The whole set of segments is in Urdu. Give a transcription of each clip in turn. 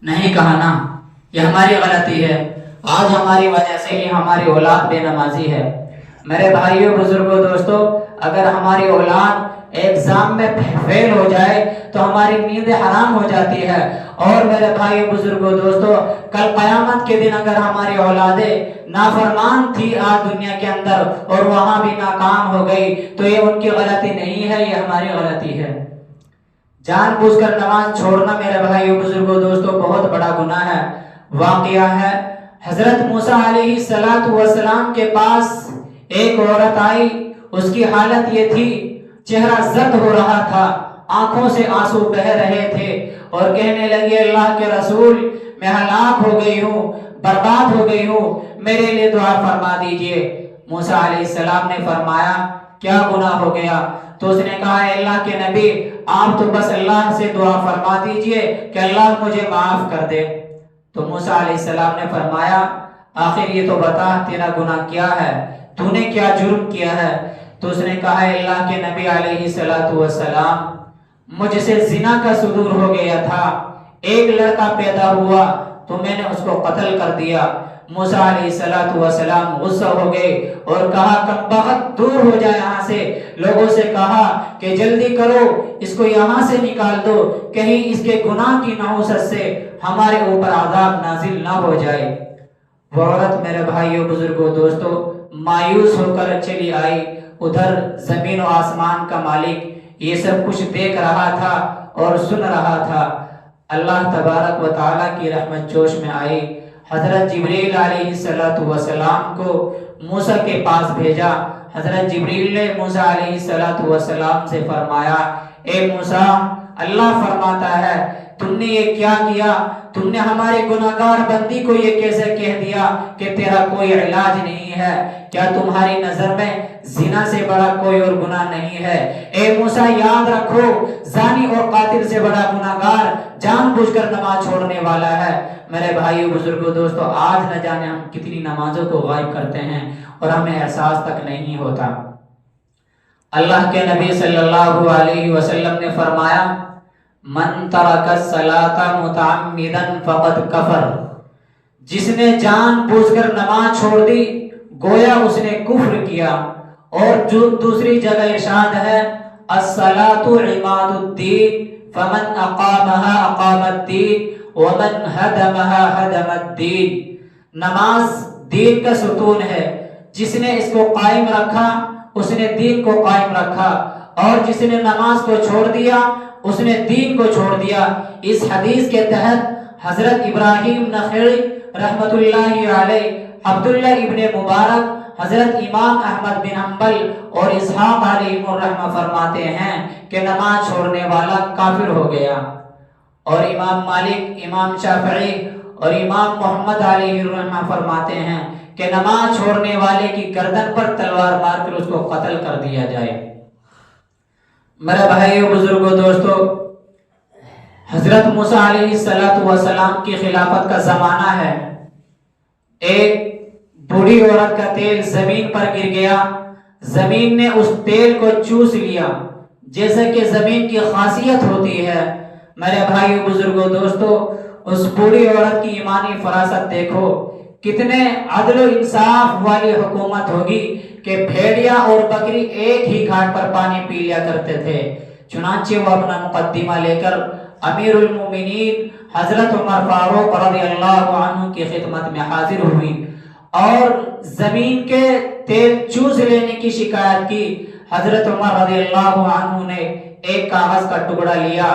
نہیں کہا نا، یہ ہماری غلطی ہے، آج ہماری وجہ سے ہی ہماری اولاد بے نمازی ہے۔ میرے بھائیوں، بزرگوں، دوستوں، اگر ہماری اولاد ایگزام میں فیل ہو جائے تو ہماری نیند حرام ہو جاتی ہے۔ اور میرے بھائیوں، بزرگوں، دوستوں، کل قیامت کے دن اگر ہماری اولادیں نافرمان تھی آج دنیا کے اندر اور وہاں بھی ناکام ہو گئی تو یہ ان کی غلطی نہیں ہے، یہ ہماری غلطی ہے۔ جان بوجھ کر نماز چھوڑنا میرے بھائیوں، بزرگوں، دوستوں، بہت بڑا گناہ ہے۔ واقعہ ہے، حضرت موسیٰ علیہ السلام کے پاس ایک عورت آئی، اس کی حالت یہ تھی، چہرہ زرد ہو رہا تھا، آنکھوں سے آنسو بہہ رہے تھے اور کہنے لگی، اللہ کے رسول، میں ہلاک ہو گئی ہوں، برباد ہو گئی ہوں، میرے لیے دعا فرما دیجئے۔ موسیٰ علیہ السلام نے فرمایا، کیا گناہ ہو گیا؟ تو اس نے کہا، اے اللہ کے نبی، آپ تو بس اللہ سے دعا فرما دیجئے کہ اللہ مجھے معاف کر دے۔ تو موسیٰ علیہ السلام نے فرمایا، آخر یہ تو بتا تیرا گناہ کیا ہے، تو نے کیا جرم کیا ہے؟ تو اس نے کہا، اے اللہ کے نبی علیہ السلام، مجھ سے زنا کا صدور ہو گیا تھا، ایک لڑکا پیدا ہوا تو میں نے اس کو قتل کر دیا۔ موسیٰ علیہ السلام غصہ ہو گئے اور کہا، کمبخت دور ہو جائے یہاں سے۔ لوگوں سے کہا کہ جلدی کرو، اس کو یہاں سے نکال دو، کہیں اس کے گناہ کی نحوست سے ہمارے اوپر عذاب نازل نہ ہو جائے۔ وہ عورت میرے بھائیوں، بزرگوں، دوستوں، مایوس ہو کر چلی آئی۔ ادھر زمین و آسمان کا مالک یہ سب کچھ دیکھ رہا تھا اور سن رہا تھا۔ اللہ تبارک و تعالیٰ کی رحمت جوش میں آئی، حضرت جبریل علیہ السلام کو موسیٰ کے پاس بھیجا۔ حضرت جبریل نے موسیٰ علیہ السلام سے فرمایا، اے موسیٰ، اللہ فرماتا ہے تم نے یہ کیا کیا؟ تم نے ہمارے گناہگار بندی کو یہ کیسے کہہ دیا کہ تیرا کوئی علاج نہیں ہے؟ کیا تمہاری نظر میں زنا سے بڑا کوئی اور گناہ نہیں ہے؟ اے موسیٰ، یاد رکھو، زانی اور قاتل سے بڑا گناہگار جان بوجھ کر نماز چھوڑنے والا ہے۔ میرے بھائیو، بزرگوں، دوستو، آج نہ جانے ہم کتنی نمازوں کو غائب کرتے ہیں اور ہمیں احساس تک نہیں ہوتا۔ اللہ کے نبی صلی اللہ علیہ وسلم نے فرمایا، من ترک الصلاۃ متعمدا فقد کفر، جس نے جان بوجھ کر نماز چھوڑ دی گویا اس نے کفر کیا۔ اور جو دوسری جگہ ارشاد ہے، الصلاۃ عماد الدین فمن اقامها اقام الدین ومن هدمها هدم الدین، نماز دین کا ستون ہے، جس نے اس کو قائم رکھا اس نے دین کو قائم رکھا، اور جس نے نماز کو چھوڑ دیا اس نے دین کو چھوڑ دیا۔ اس حدیث کے تحت حضرت ابراہیم نخعی رحمت اللہ علیہ، عبداللہ ابن مبارک، حضرت امام احمد بن حنبل اور اسحاق علیہ الرحمہ فرماتے ہیں کہ نماز چھوڑنے والا کافر ہو گیا۔ اور امام مالک، امام شافعی اور امام محمد علیہ الرحمہ فرماتے ہیں کہ نماز چھوڑنے والے کی گردن پر تلوار مار کر اس کو قتل کر دیا جائے۔ میرے بھائیو، بزرگوں، دوستو، حضرت موسیٰ علیہ السلام کی خلافت کا زمانہ ہے۔ ایک بوڑھی عورت کا تیل زمین پر گر گیا، زمین نے اس تیل کو چوس لیا، جیسے کہ زمین کی خاصیت ہوتی ہے۔ میرے بھائیو، بزرگوں، دوستو، اس بوڑھی عورت کی ایمانی فراست دیکھو، کتنے عدل و انصاف والی حکومت ہوگی کہ بھیڑیا اور بکری ایک ہی گھاٹ پر پانی پی لیا کرتے تھے۔ چنانچہ وہ اپنا مقدمہ لے کر امیر المومنین حضرت عمر فاروق رضی اللہ عنہ کی خدمت میں حاضر ہوئی اور زمین کے تیل چوس لینے کی شکایت کی۔ حضرت عمر رضی اللہ عنہ نے ایک کاغذ کا ٹکڑا لیا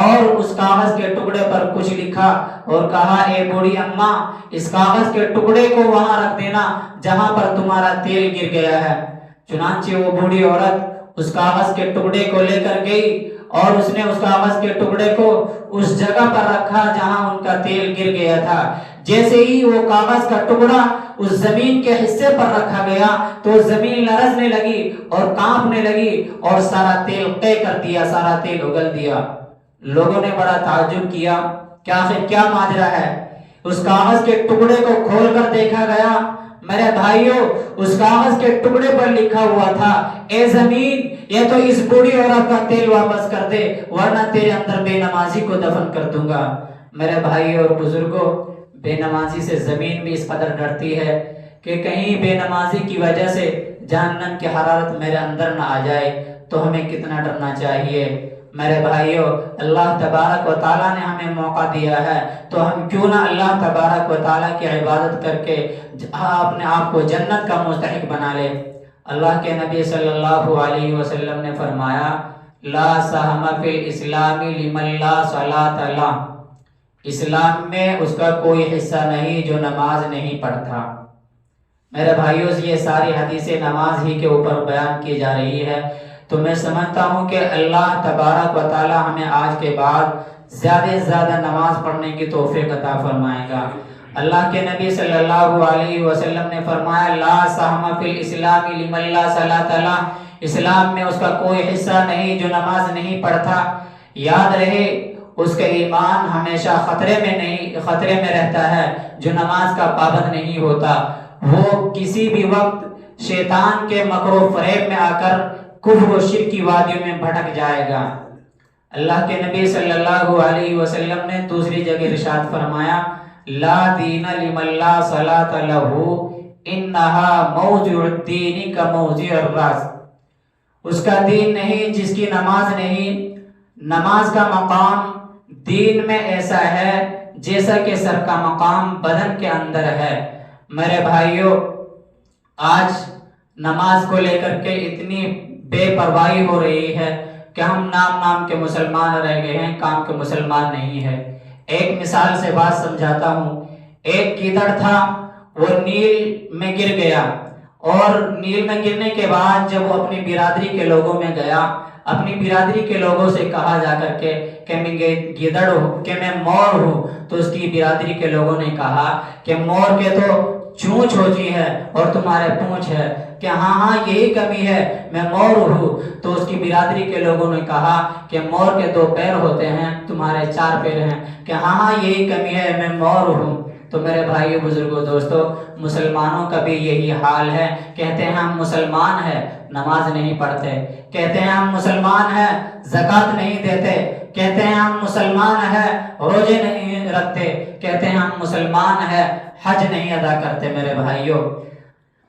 اور اس کاغذ کے ٹکڑے پر کچھ لکھا اور کہا، اے بوڑھی اماں، اس کاغذ کے ٹکڑے کو وہاں رکھ دینا جہاں پر تمہارا تیل گر گیا ہے۔ چنانچہ وہ بوڑھی عورت اس کاغذ کے ٹکڑے کو لے کر گئی اور اس نے اس کاغذ کے ٹکڑے کو اس جگہ پر رکھا جہاں ان کا تیل گر گیا تھا۔ جیسے ہی وہ کاغذ کا ٹکڑا اس زمین کے حصے پر رکھا گیا تو زمین لرزنے لگی اور کانپنے لگی اور سارا تیل قے کر دیا، سارا تیل اگل دیا۔ لوگوں نے بڑا تعجب کیا کہ آخر کیا ماجرا ہے۔ اس کاغذ کے ٹکڑے کو کھول کر دیکھا گیا، میرے بھائیوں، اس کاغذ کے ٹکڑے پر لکھا ہوا تھا، اے زمین، یہ تو اس بوڑھی عورت کا تیل واپس کر دے ورنہ تیرے اندر بے نمازی کو دفن کر دوں گا۔ میرے بھائیوں اور بزرگوں، بے نمازی سے زمین بھی اس قدر ڈرتی ہے کہ کہیں بے نمازی کی وجہ سے جہنم کی حرارت میرے اندر نہ آ جائے، تو ہمیں کتنا ڈرنا چاہیے۔ میرے بھائیوں، اللہ تبارک و تعالیٰ نے ہمیں موقع دیا ہے، تو ہم کیوں نہ اللہ تبارک و تعالیٰ کی عبادت کر کے اپنے آپ کو جنت کا مستحق بنا لے۔ اللہ کے نبی صلی اللہ علیہ وسلم نے فرمایا، لا سہم فی الاسلام لمن لا صلاۃ لہ، اسلام میں اس کا کوئی حصہ نہیں جو نماز نہیں پڑھتا۔ میرے بھائیوں، یہ ساری حدیثیں نماز ہی کے اوپر بیان کی جا رہی ہے، تو میں سمجھتا ہوں کہ اللہ تبارک و تعالی ہمیں آج کے بعد زیادہ سے زیادہ نماز پڑھنے کی توفیق عطا فرمائے گا۔ اللہ کے نبی صلی اللہ علیہ وسلم نے فرمایا، لا سہم فی الاسلام لمن لا صلاۃ لہ، اسلام میں اس کا کوئی حصہ نہیں جو نماز نہیں پڑھتا۔ یاد رہے، اس کا ایمان ہمیشہ خطرے میں رہتا ہے جو نماز کا پابند نہیں ہوتا۔ وہ کسی بھی وقت شیطان کے مکر و فریب میں آ کر کفر و شرک کی وادیوں میں بھٹک جائے گا۔ اللہ کے نبی صلی اللہ علیہ وسلم نے دوسری جگہ ارشاد فرمایا، لا دین لمن لا صلاۃ لہ انہا موضع الدین کا موضع الراس، اس کا دین نہیں جس کی نماز نہیں۔ نماز کا مقام دین میں ایسا ہے جیسا کہ سر کا مقام بدن کے اندر ہے۔ میرے بھائیوں، آج نماز کو لے کر کے اتنی بے پرواہی ہو رہی ہے کہ ہم نام کے مسلمان رہ گئے ہیں، کام کے مسلمان نہیں ہے۔ ایک مثال سے بات سمجھاتا ہوں۔ ایک گیدڑ تھا، وہ نیل میں گر گیا، اور نیل میں گرنے کے بعد جب وہ اپنی برادری کے لوگوں میں گیا، اپنی برادری کے لوگوں سے کہا جا کر کے کہ میں گیدڑ ہوں، کہ میں مور ہوں، تو اس کی برادری کے لوگوں نے کہا کہ مور کے تو چونچ ہوتی ہے اور تمہارے پونچھ ہے، کہ ہاں یہی کمی ہے، میں مور ہوں۔ تو اس کی برادری کے لوگوں نے کہا کہ مور کے 2 پیر ہوتے ہیں، تمہارے 4 پیر ہیں، کہ ہاں یہی کمی ہے، میں مور ہوں۔ تو میرے بھائیو، بزرگوں، دوستو، مسلمانوں کا بھی یہی حال ہے۔ کہتے ہیں ہم مسلمان ہیں، نماز نہیں پڑھتے، کہتے ہیں ہم مسلمان ہیں، زکوٰۃ نہیں دیتے، کہتے ہیں ہم مسلمان ہیں، روزے نہیں رکھتے، کہتے ہیں ہم مسلمان ہیں، حج نہیں ادا کرتے۔ میرے بھائیو،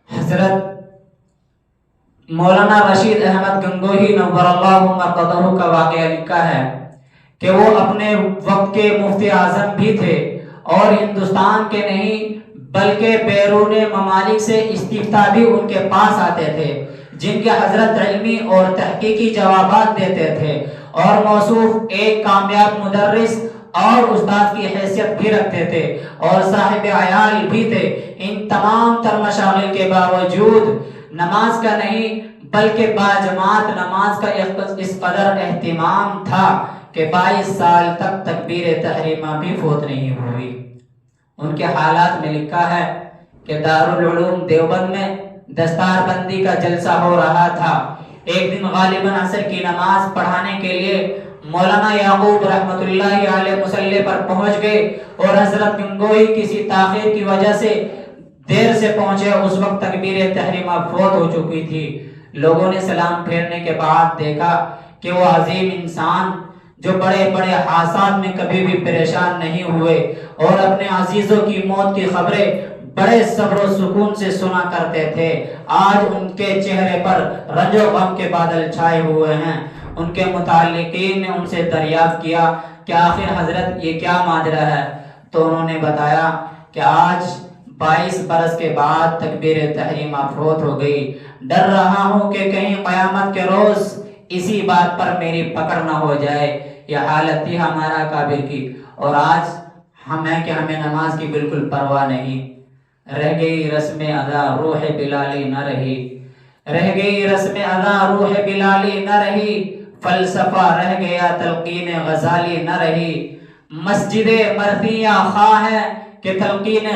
حضرت مولانا رشید احمد گنگوہی نور اللہ مرقدہ کا واقعہ لکھا ہے کہ وہ اپنے وقت کے مفتی اعظم بھی تھے، اور ہندوستان کے نہیں بلکہ بیرون ممالک سے استفتاء بھی ان کے پاس آتے تھے، جن کے حضرت علمی اور تحقیقی جوابات دیتے تھے، اور موصوف ایک کامیاب مدرس اور استاد کی حیثیت بھی رکھتے تھے، اور صاحب عیال بھی تھے۔ ان تمام تر مشاغل کے باوجود نماز کا نہیں بلکہ باجماعت نماز کا اس قدر اہتمام تھا کہ 22 سال تک تکبیر تحریمہ بھی فوت نہیں ہوئی۔ ان کے حالات میں لکھا ہے کہ دارالعلوم دیوبند میں دستار بندی کا جلسہ ہو رہا تھا۔ ایک دن غالباً عصر کی نماز پڑھانے کے لیے مولانا یعقوب رحمۃ اللہ علیہ مصلی پر پہنچ گئے، اور حضرت گنگوہی کسی تاخیر کی وجہ سے دیر سے پہنچے۔ اس وقت تکبیر تحریمہ فوت ہو چکی تھی۔ لوگوں نے سلام پھیرنے کے بعد دیکھا کہ وہ عظیم انسان جو بڑے بڑے حادثات میں کبھی بھی پریشان نہیں ہوئے، اور اپنے عزیزوں کی موت کی خبریں بڑے صبر و سکون سے سنا کرتے تھے، آج ان کے چہرے پر رنج و غم کے بادل چھائے ہوئے ہیں۔ ان کے متعلقین نے ان سے دریافت کیا کہ آخر حضرت یہ کیا ماجرا ہے؟ تو انہوں نے بتایا کہ آج 22 برس کے بعد تکبیر تحریمہ فوت ہو گئی، ڈر رہا ہوں کہ کہیں قیامت کے روز اسی بات پر میری پکڑ نہ ہو جائے۔ یہ حالت تھی ہمارا کابر کی، اور آج ہمیں کہ ہمیں نماز کی بالکل پرواہ نہیں۔ رہ گئی رسم ادا روح بلالی نہ رہی، رہ گئی رسم ادا روح بلالی نہ رہی، فلسفہ رہ گیا تلقین غزالی نہ رہی۔ مسجد مرثیہ خواہ ہے کہ تلقین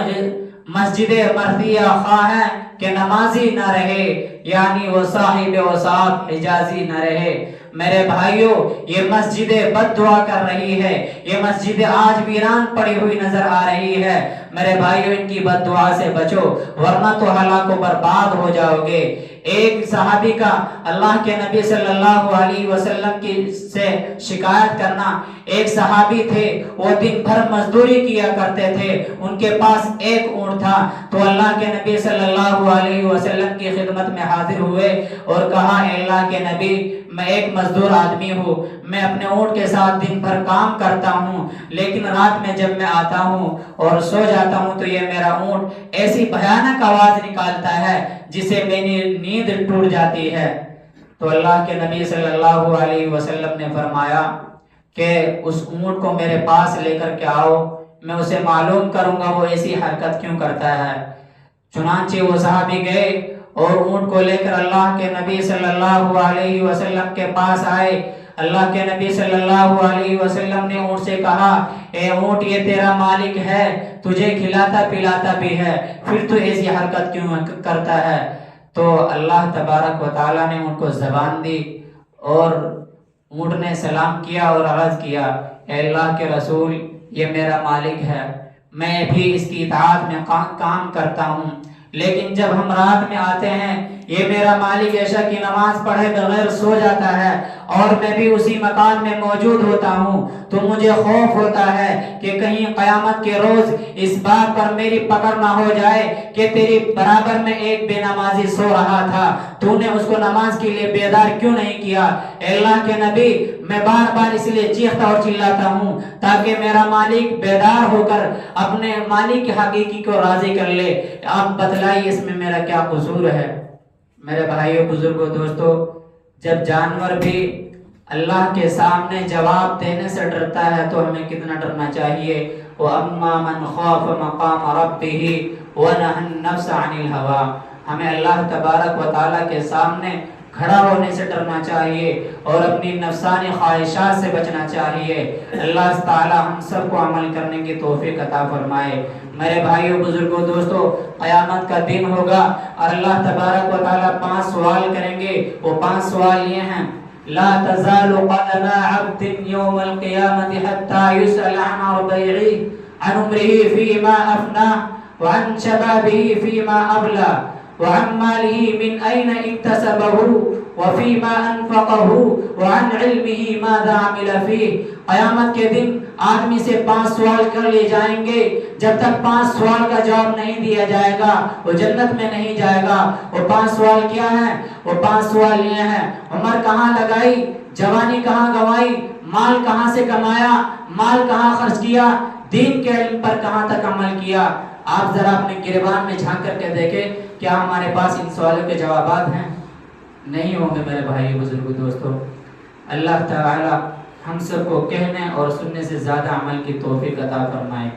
کہ نمازی نہ رہے، یعنی وہ صاحب وصاف حجازی نہ رہے۔ میرے بھائیوں، یہ مسجد بد دعا کر رہی ہے، یہ مسجد آج ویران پڑی ہوئی نظر آ رہی ہے۔ میرے بھائیوں، ان کی بد دعا سے بچو ورنہ تو ہلاک و برباد ہو جاؤ گے۔ ایک صحابی کا اللہ کے نبی صلی اللہ علیہ وسلم کی سے شکایت کرنا، ایک صحابی تھے، وہ دن بھر مزدوری کیا کرتے تھے، ان کے پاس ایک اونٹ تھا، تو اللہ کے نبی صلی اللہ علیہ وسلم کی خدمت میں حاضر ہوئے اور کہا، اے اللہ کے نبی، میں ایک مزدور آدمی ہوں، میں اپنے اونٹ کے ساتھ دن بھر کام کرتا ہوں، لیکن رات میں جب میں آتا ہوں اور سو جاتا ہوں تو یہ میرا اونٹ ایسی بھیانک آواز نکالتا ہے جسے میری نیند ٹوٹ جاتی ہے۔ تو اللہ کے نبی صلی اللہ علیہ وسلم نے فرمایا کہ اس اونٹ کو میرے پاس لے کر کے آؤ، میں اسے معلوم کروں گا وہ ایسی حرکت کیوں کرتا ہے۔ چنانچہ وہ صحابی گئے اور اونٹ کو لے کر اللہ کے نبی صلی اللہ علیہ وسلم کے پاس آئے۔ اللہ کے نبی صلی اللہ علیہ وسلم نے اونٹ سے کہا، اے اونٹ، یہ تیرا مالک ہے، تجھے کھلاتا پلاتا بھی ہے، پھر تو ایسی حرکت کیوں کرتا ہے؟ تو اللہ تبارک و تعالیٰ نے ان کو زبان دی اور اونٹ نے سلام کیا اور عرض کیا، اے اللہ کے رسول، یہ میرا مالک ہے، میں بھی اس کی اطاعت میں کام کرتا ہوں، لیکن جب ہم رات میں آتے ہیں یہ میرا مالک عشاء کی نماز پڑھے بغیر سو جاتا ہے اور میں بھی اسی مکان میں موجود ہوتا ہوں، تو مجھے خوف ہوتا ہے کہ کہیں قیامت کے روز اس بات پر میری پکڑ نہ ہو جائے کہ تیری برابر میں ایک بے نمازی سو رہا تھا، تو نے اس کو نماز کے لیے بیدار کیوں نہیں کیا؟ اے اللہ کے نبی، میں بار بار اس لیے چیختا اور چلاتا ہوں تاکہ میرا مالک بیدار ہو کر اپنے مالک کے حقیقی کو راضی کر لے، آپ بتلائیے اس میں میرا کیا قصور ہے؟ میرے بھائیوں، بزرگوں، دوستو، جب جانور بھی اللہ کے سامنے جواب دینے سے ڈرتا ہے تو ہمیں کتنا ڈرنا چاہیے۔ وَأَمَّا مَنْ خَافَ مَقَامَ رَبِّهِ وَنَهَى النَّفْسَ عَنِ الْهَوَىٰ، ہمیں اللہ تبارک و تعالیٰ کے سامنے کھڑا ہونے سے ڈرنا چاہیے اور اپنی نفسانی خواہشات سے بچنا چاہیے۔ اللہ تعالیٰ ہم سب کو عمل کرنے کی توفیق عطا فرمائے۔ میرے بھائیوں، بزرگوں، دوستو، قیامت کا دن ہوگا اور اللہ تبارک و تعالیٰ 5 سوال کریں گے۔ وہ 5 سوال یہ ہیں، لا تزال قدم عبد يوم القيامة حتى يسأل عن أربعه، عن عمره فيما أفناه، وعن شبابه فيما أبلى، وعن ماله من أين اكتسبه، وفيما أنفقه، وعن علمه ماذا عمل فيه۔ قیامت کے دن آدمی سے 5 سوال کر لیے جائیں گے، جب تک 5 سوال کا جواب نہیں دیا جائے گا وہ جنت میں نہیں جائے گا۔ وہ 5 سوال کیا ہیں؟ وہ 5 سوال یہ ہیں، عمر کہاں لگائی، جوانی کہاں گنوائی، مال کہاں سے کمایا، مال کہاں خرچ کیا، دین کے علم پر کہاں تک عمل کیا۔ آپ ذرا اپنے گریبان میں جھانک کر کے دیکھیں، کیا ہمارے پاس ان سوالوں کے جوابات ہیں؟ نہیں ہوں گے میرے بھائی، بزرگوں، دوستو۔ اللہ تعالی ہم سب کو کہنے اور سننے سے زیادہ عمل کی توفیق عطا فرمائے۔